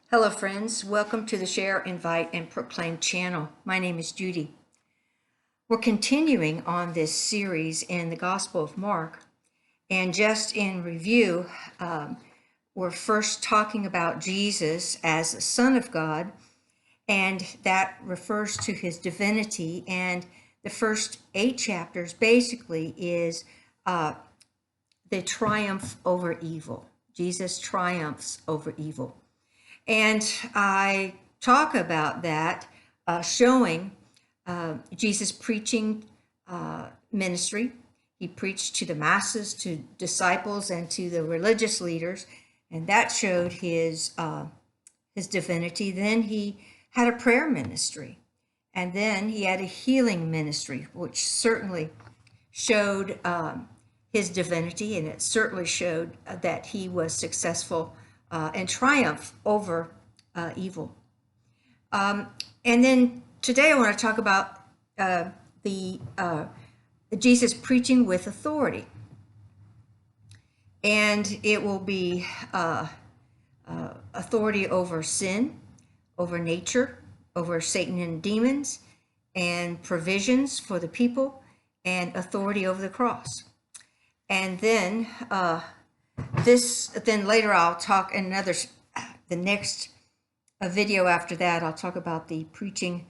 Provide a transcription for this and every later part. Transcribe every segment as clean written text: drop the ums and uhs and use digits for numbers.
Hello friends, welcome to the Share, Invite, and Proclaim channel. My name is Judy. We're continuing on this series in the Gospel of Mark, and just in review, we're first talking about Jesus as the Son of God, and that refers to his divinity, and the first 8 chapters basically is the triumph over evil. Jesus triumphs over evil. And I talk about that, showing Jesus' preaching ministry. He preached to the masses, to disciples, and to the religious leaders, and that showed his divinity. Then he had a prayer ministry, and then he had a healing ministry, which certainly showed his divinity, and it certainly showed that he was successful and triumph over evil. And then today I want to talk about the Jesus preaching with authority, and it will be authority over sin, over nature, over Satan and demons, and provisions for the people, and authority over the cross. And then then later I'll talk in the next video after that, I'll talk about the preaching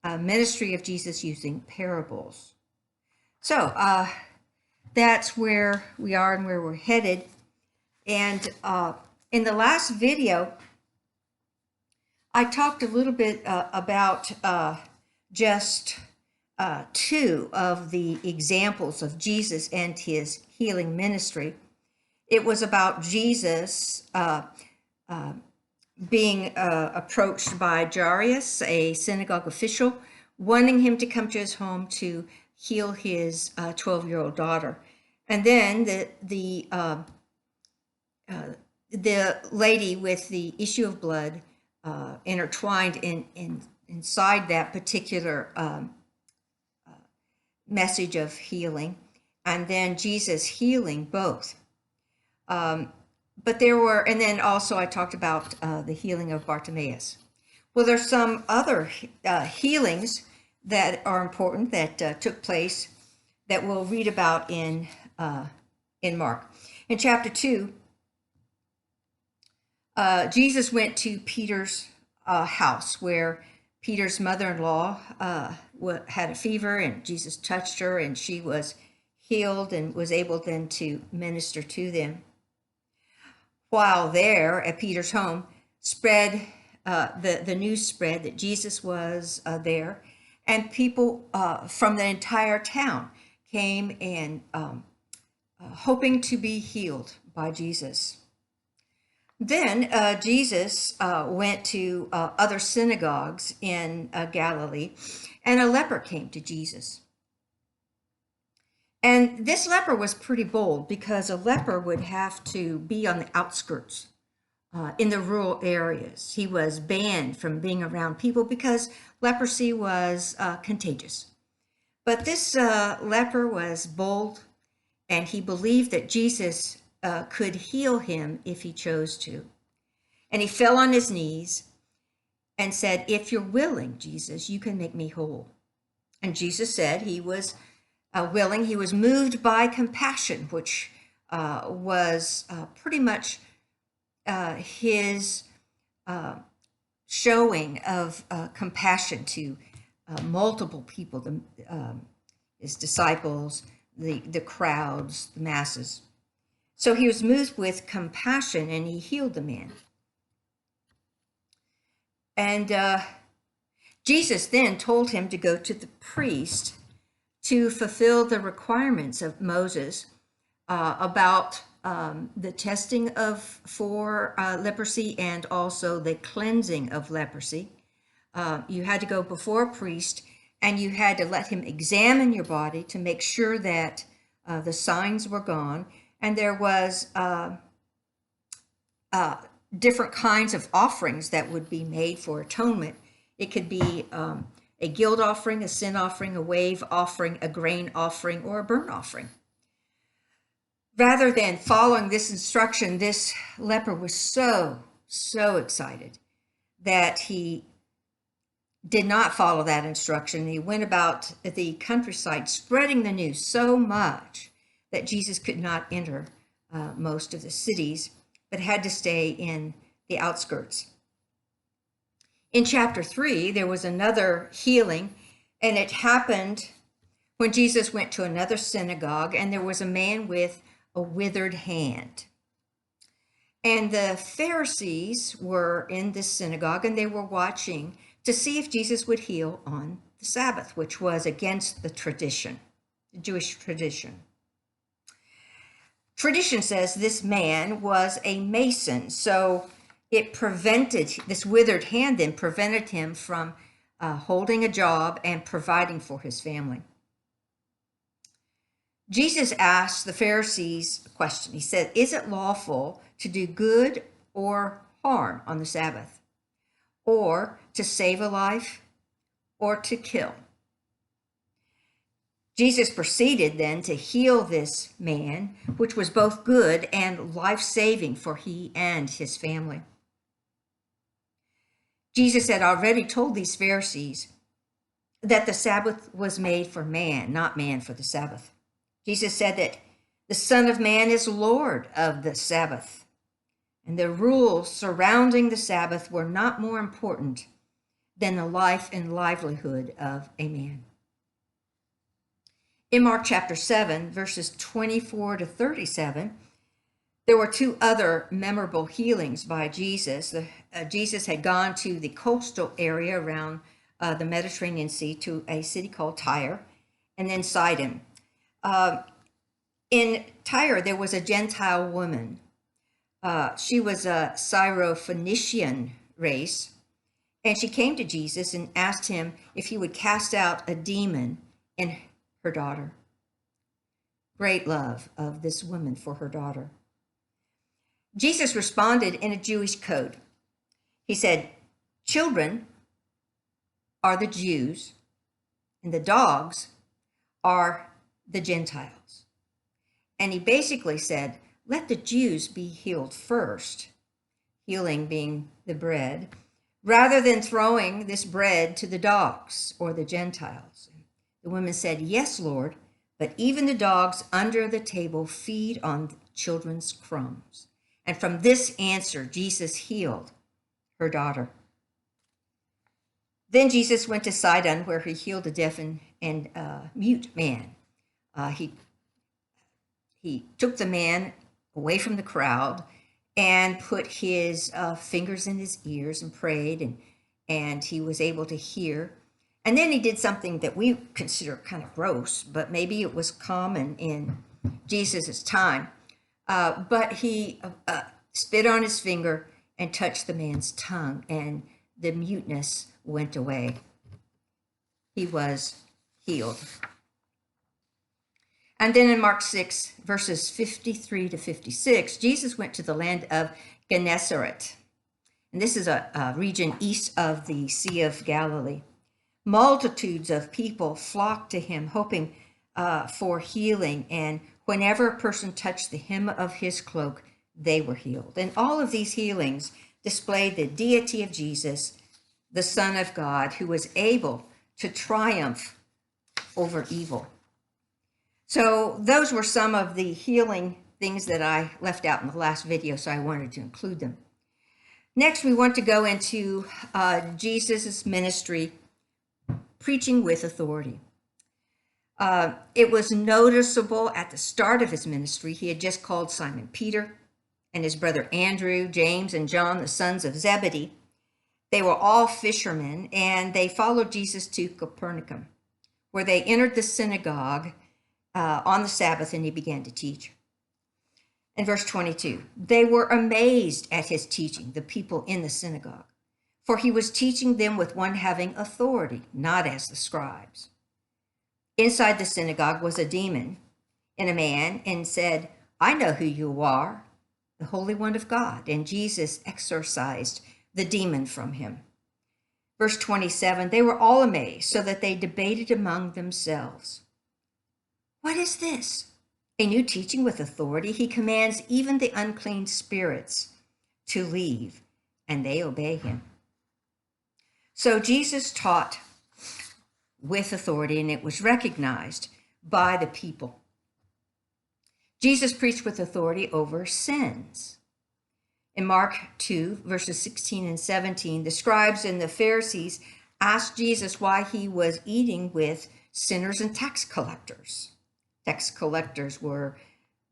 ministry of Jesus using parables. So that's where we are and where we're headed. And in the last video, I talked a little bit about just 2 of the examples of Jesus and his healing ministry. It was about Jesus being approached by Jairus, a synagogue official, wanting him to come to his home to heal his 12-year-old daughter. And then the lady with the issue of blood intertwined inside that particular message of healing, and then Jesus healing both. But there were, and then also I talked about the healing of Bartimaeus. Well, there's some other healings that are important that took place that we'll read about in Mark. In chapter 2, Jesus went to Peter's house, where Peter's mother-in-law had a fever, and Jesus touched her, and she was healed and was able then to minister to them. While there at Peter's home, the news spread that Jesus was there, and people from the entire town came and hoping to be healed by Jesus. Then Jesus went to other synagogues in Galilee, and a leper came to Jesus. And this leper was pretty bold, because a leper would have to be on the outskirts in the rural areas. He was banned from being around people because leprosy was contagious. But this leper was bold, and he believed that Jesus could heal him if he chose to. And he fell on his knees and said, "If you're willing, Jesus, you can make me whole." And Jesus said he was willing. He was moved by compassion, which was pretty much his showing of compassion to multiple people, his disciples, the crowds, the masses. So he was moved with compassion, and he healed the man. And Jesus then told him to go to the priest to fulfill the requirements of Moses about the testing for leprosy, and also the cleansing of leprosy. You had to go before a priest, and you had to let him examine your body to make sure that the signs were gone. And there was different kinds of offerings that would be made for atonement. It could be a guilt offering, a sin offering, a wave offering, a grain offering, or a burnt offering. Rather than following this instruction, this leper was so excited. that he did not follow that instruction. He went about the countryside spreading the news so much that Jesus could not enter most of the cities, but had to stay in the outskirts. In chapter 3, there was another healing, and it happened when Jesus went to another synagogue, and there was a man with a withered hand. And the Pharisees were in this synagogue, and they were watching to see if Jesus would heal on the Sabbath, which was against the tradition, the Jewish tradition. Tradition says this man was a mason, so it prevented, this withered hand then prevented him from holding a job and providing for his family. Jesus asked the Pharisees a question. He said, "Is it lawful to do good or harm on the Sabbath, or to save a life, or to kill?" Jesus proceeded then to heal this man, which was both good and life-saving for he and his family. Jesus had already told these Pharisees that the Sabbath was made for man, not man for the Sabbath. Jesus said that the Son of Man is Lord of the Sabbath, and the rules surrounding the Sabbath were not more important than the life and livelihood of a man. In Mark chapter 7, verses 24 to 37, there were two other memorable healings by Jesus. Jesus had gone to the coastal area around the Mediterranean Sea, to a city called Tyre, and then Sidon. In Tyre, there was a Gentile woman. She was a Syrophoenician race, and she came to Jesus and asked him if he would cast out a demon in her daughter. Great love of this woman for her daughter. Jesus responded in a Jewish code. He said, "Children are the Jews, and the dogs are the Gentiles." And he basically said, let the Jews be healed first, healing being the bread, rather than throwing this bread to the dogs or the Gentiles. The woman said, "Yes, Lord, but even the dogs under the table feed on children's crumbs." And from this answer, Jesus healed her daughter. Then Jesus went to Sidon, where he healed a deaf and mute man. He took the man away from the crowd and put his fingers in his ears and prayed, and he was able to hear. And then he did something that we consider kind of gross, but maybe it was common in Jesus' time. But he spit on his finger and touched the man's tongue, and the muteness went away. He was healed. And then in Mark 6, verses 53 to 56, Jesus went to the land of Gennesaret. And this is a region east of the Sea of Galilee. Multitudes of people flocked to him, hoping for healing. And whenever a person touched the hem of his cloak, they were healed. And all of these healings displayed the deity of Jesus, the Son of God, who was able to triumph over evil. So those were some of the healing things that I left out in the last video, so I wanted to include them. Next, we want to go into Jesus' ministry, preaching with authority. It was noticeable at the start of his ministry. He had just called Simon Peter and his brother Andrew, James, and John, the sons of Zebedee. They were all fishermen, and they followed Jesus to Capernaum, where they entered the synagogue on the Sabbath, and he began to teach. In verse 22, they were amazed at his teaching, the people in the synagogue, for he was teaching them with one having authority, not as the scribes. Inside the synagogue was a demon in a man and said, "I know who you are, the Holy One of God." And Jesus exorcised the demon from him. Verse 27, they were all amazed, so that they debated among themselves. "What is this? A new teaching with authority? He commands even the unclean spirits to leave, and they obey him." So Jesus taught with authority, and it was recognized by the people. Jesus preached with authority over sins. In Mark 2, verses 16 and 17, the scribes and the Pharisees asked Jesus why he was eating with sinners and tax collectors. Tax collectors were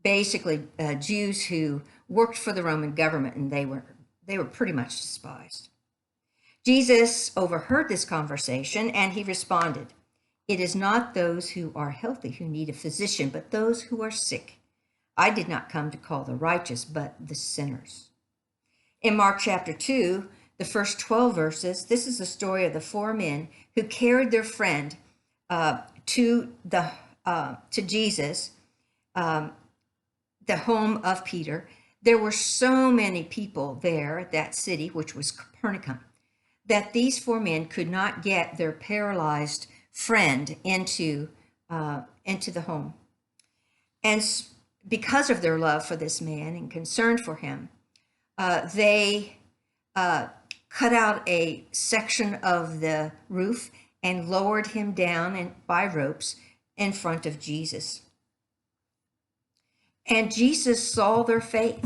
basically Jews who worked for the Roman government, and they were pretty much despised. Jesus overheard this conversation, and he responded, "It is not those who are healthy who need a physician, but those who are sick. I did not come to call the righteous, but the sinners." In Mark chapter 2, the first 12 verses, this is the story of the four men who carried their friend to Jesus, the home of Peter. There were so many people there at that city, which was Capernaum, that these four men could not get their paralyzed friend into the home. And because of their love for this man and concern for him, they cut out a section of the roof and lowered him down by ropes in front of Jesus. And Jesus saw their faith.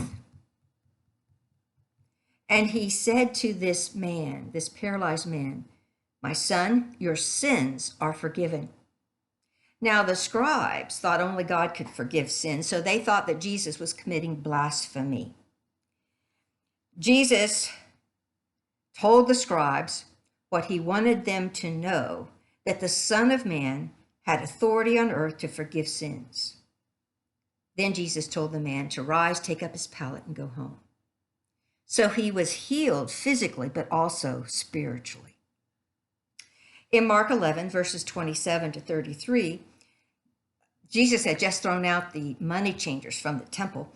And he said to this man, this paralyzed man, "My son, your sins are forgiven." Now the scribes thought only God could forgive sins, so they thought that Jesus was committing blasphemy. Jesus told the scribes what he wanted them to know, that the Son of Man had authority on earth to forgive sins. Then Jesus told the man to rise, take up his pallet, and go home. So he was healed physically, but also spiritually. In Mark 11, verses 27 to 33, Jesus had just thrown out the money changers from the temple,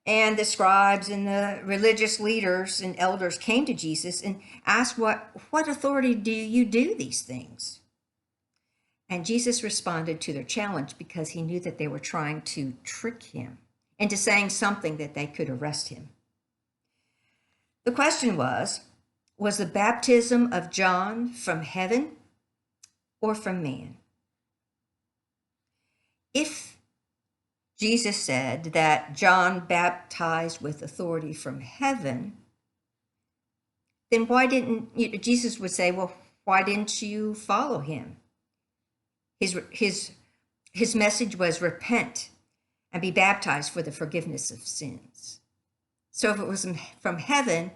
and the scribes and the religious leaders and elders came to Jesus and asked, what authority do you do these things? And Jesus responded to their challenge because he knew that they were trying to trick him into saying something that they could arrest him. The question was the baptism of John from heaven or from man? If Jesus said that John baptized with authority from heaven, then Jesus would say, well, why didn't you follow him? His message was repent and be baptized for the forgiveness of sins. So if it was from heaven,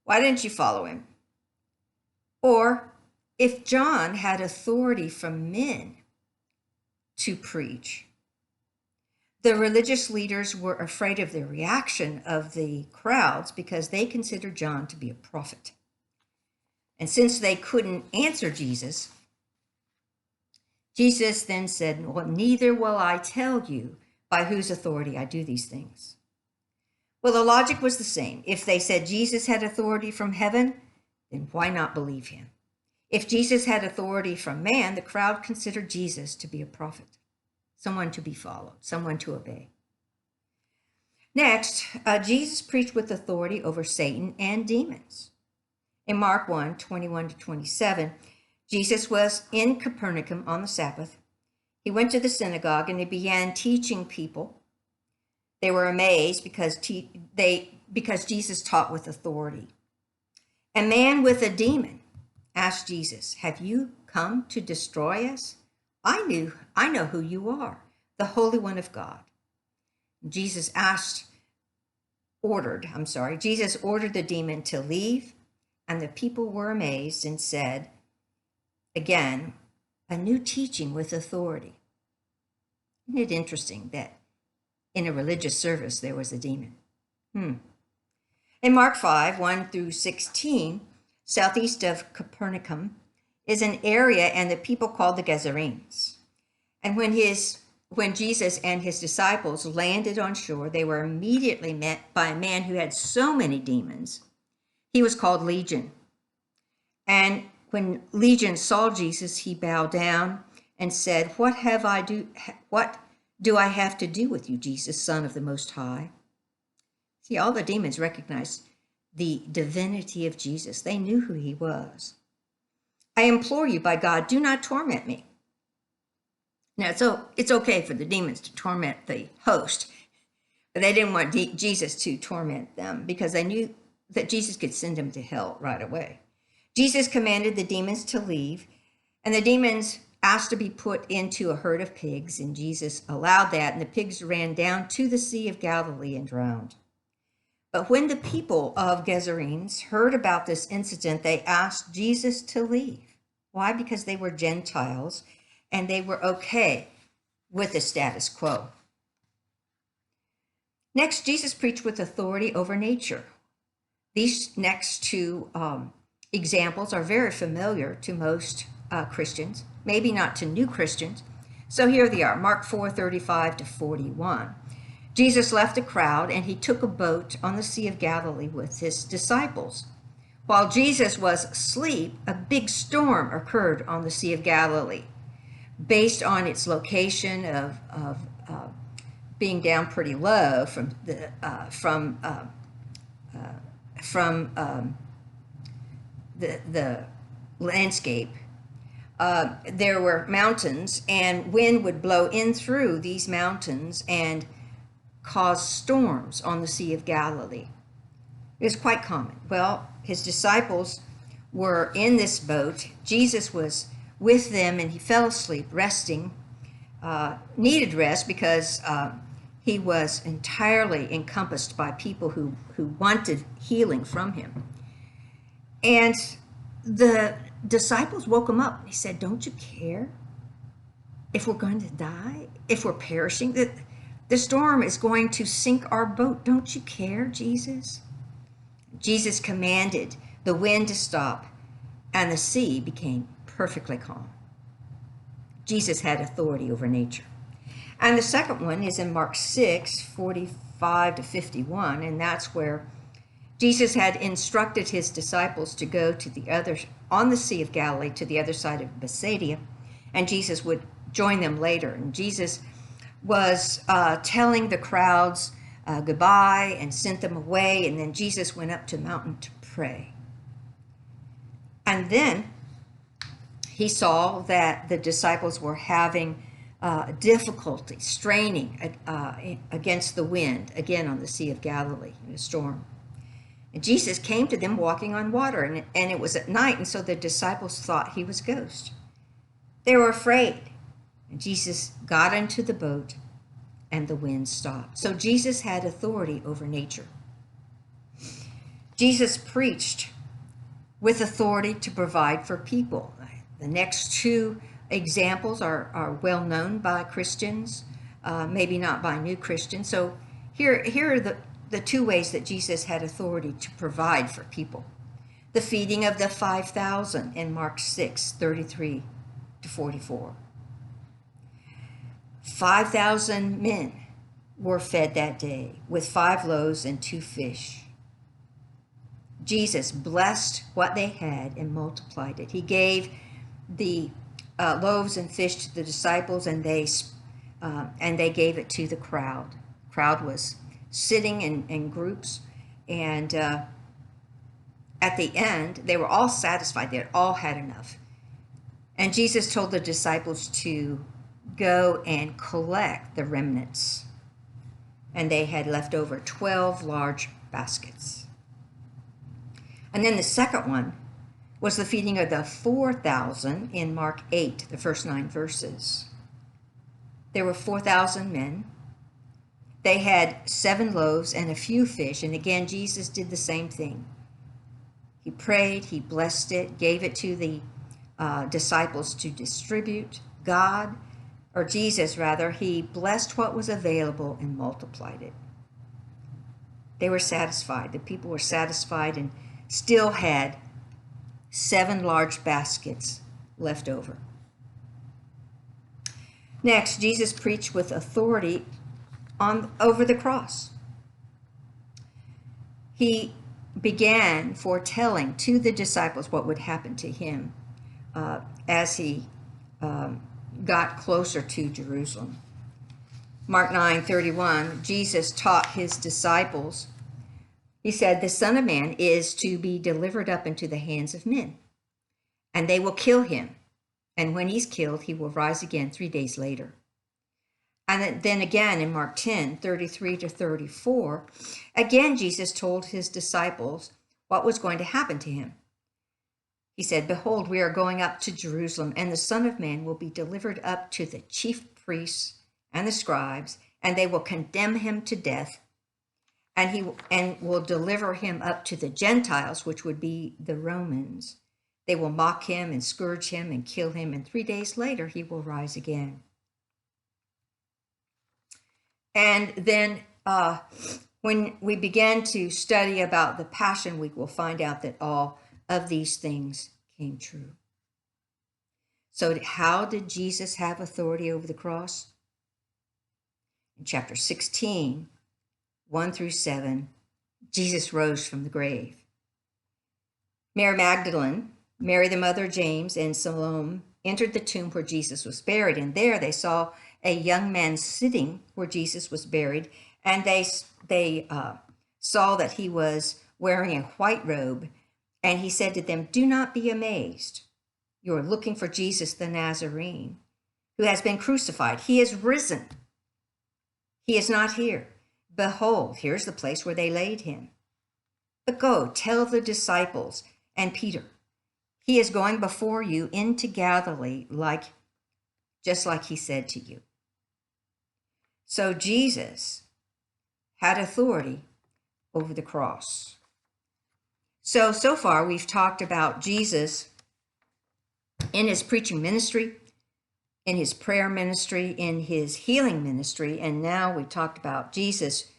why didn't you follow him? Or if John had authority from men to preach, the religious leaders were afraid of the reaction of the crowds because they considered John to be a prophet. And since they couldn't answer Jesus, Jesus then said, well, neither will I tell you by whose authority I do these things. Well, the logic was the same. If they said Jesus had authority from heaven, then why not believe him? If Jesus had authority from man, the crowd considered Jesus to be a prophet, someone to be followed, someone to obey. Next, Jesus preached with authority over Satan and demons. In Mark 1, 21 to 27, Jesus was in Capernaum on the Sabbath. He went to the synagogue and he began teaching people. They were amazed because Jesus taught with authority. A man with a demon asked Jesus, "Have you come to destroy us? I know who you are, the Holy One of God." Jesus ordered the demon to leave, and the people were amazed and said, again, a new teaching with authority. Isn't it interesting that in a religious service there was a demon? In Mark 5, 1 through 16, southeast of Capernaum, is an area and the people called the Gadarenes. And when Jesus and his disciples landed on shore, they were immediately met by a man who had so many demons. He was called Legion. And when Legion saw Jesus, he bowed down and said, What do I have to do with you, Jesus, Son of the Most High? See, all the demons recognized the divinity of Jesus. They knew who he was. I implore you by God, do not torment me. Now, so it's okay for the demons to torment the host, but they didn't want Jesus to torment them because they knew that Jesus could send them to hell right away. Jesus commanded the demons to leave, and the demons asked to be put into a herd of pigs, and Jesus allowed that, and the pigs ran down to the Sea of Galilee and drowned. But when the people of Gerasenes heard about this incident, they asked Jesus to leave. Why? Because they were Gentiles, and they were okay with the status quo. Next, Jesus preached with authority over nature. These next two examples are very familiar to most Christians, maybe not to new Christians. So here they are, Mark 4:35 to 41. Jesus left a crowd and he took a boat on the Sea of Galilee with his disciples. While Jesus was asleep, a big storm occurred on the Sea of Galilee. Based on its location of being down pretty low from the landscape, there were mountains, and wind would blow in through these mountains and cause storms on the Sea of Galilee. It was quite common. Well, his disciples were in this boat. Jesus was with them, and he fell asleep, resting, needed rest because he was entirely encompassed by people who wanted healing from him. And the disciples woke him up. He said, don't you care if we're going to die, if we're perishing? The storm is going to sink our boat. Don't you care, Jesus? Jesus commanded the wind to stop, and the sea became perfectly calm. Jesus had authority over nature. And the second one is in Mark 6:45 to 51, and that's where Jesus had instructed his disciples to go to the other, on the Sea of Galilee, to the other side of Bethsaida, and Jesus would join them later. And Jesus was telling the crowds goodbye and sent them away, and then Jesus went up to the mountain to pray. And then he saw that the disciples were having difficulty, straining against the wind, again on the Sea of Galilee in a storm. And Jesus came to them walking on water, and it was at night, and so the disciples thought he was a ghost. They were afraid, and Jesus got into the boat, and the wind stopped. So Jesus had authority over nature. Jesus preached with authority to provide for people. The next two examples are well known by Christians, maybe not by new Christians. So here are the two ways that Jesus had authority to provide for people. The feeding of the 5,000 in Mark 6:33 to 44. 5,000 men were fed that day with 5 loaves and 2 fish. Jesus blessed what they had and multiplied it. He gave the loaves and fish to the disciples, and they gave it to the crowd. The crowd was sitting in groups, and at the end, they were all satisfied. They had all had enough. And Jesus told the disciples to go and collect the remnants. And they had left over 12 large baskets. And then the second one was the feeding of the 4,000 in Mark 8, the first 9 verses. There were 4,000 men. They had 7 loaves and a few fish. And again, Jesus did the same thing. He prayed, he blessed it, gave it to the disciples to distribute. Jesus, he blessed what was available and multiplied it. They were satisfied. The people were satisfied and still had 7 large baskets left over. Next, Jesus preached with authority over the cross. He began foretelling to the disciples what would happen to him as he got closer to Jerusalem. Mark 9:31, Jesus taught his disciples. He said, the Son of Man is to be delivered up into the hands of men, and they will kill him. And when he's killed, he will rise again 3 days later. And then again in Mark 10:33-34, again Jesus told his disciples what was going to happen to him. He said, "Behold, we are going up to Jerusalem, and the Son of Man will be delivered up to the chief priests and the scribes, and they will condemn him to death, and will deliver him up to the Gentiles," which would be the Romans. "They will mock him and scourge him and kill him, and 3 days later he will rise again." And then when we begin to study about the Passion Week, we'll find out that all of these things came true. So how did Jesus have authority over the cross? In chapter 16, 1-7, Jesus rose from the grave. Mary Magdalene, Mary the mother of James, and Salome entered the tomb where Jesus was buried, and there they saw a young man sitting where Jesus was buried, and they saw that he was wearing a white robe, and he said to them, "Do not be amazed. You are looking for Jesus the Nazarene, who has been crucified. He is risen. He is not here. Behold, here's the place where they laid him. But go, tell the disciples and Peter, he is going before you into Galilee, just like he said to you." So Jesus had authority over the cross. So far we've talked about Jesus in his preaching ministry, in his prayer ministry, in his healing ministry, and now we talked about Jesus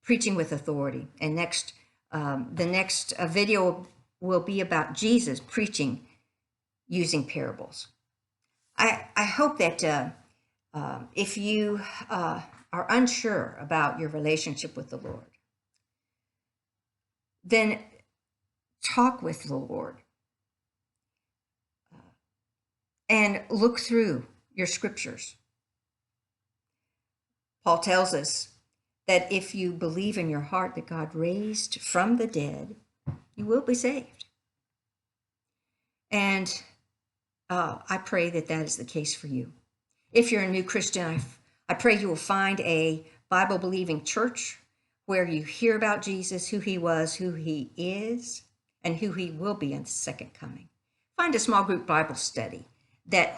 preaching with authority. And the next video will be about Jesus preaching using parables. I hope that if you are unsure about your relationship with the Lord, then talk with the Lord and look through your scriptures. Paul tells us that if you believe in your heart that God raised from the dead, you will be saved. And I pray that that is the case for you. If you're a new Christian, I pray you will find a Bible-believing church where you hear about Jesus, who he was, who he is, and who he will be in the second coming. Find a small group Bible study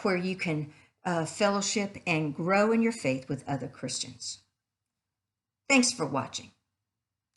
where you can fellowship and grow in your faith with other Christians. Thanks for watching.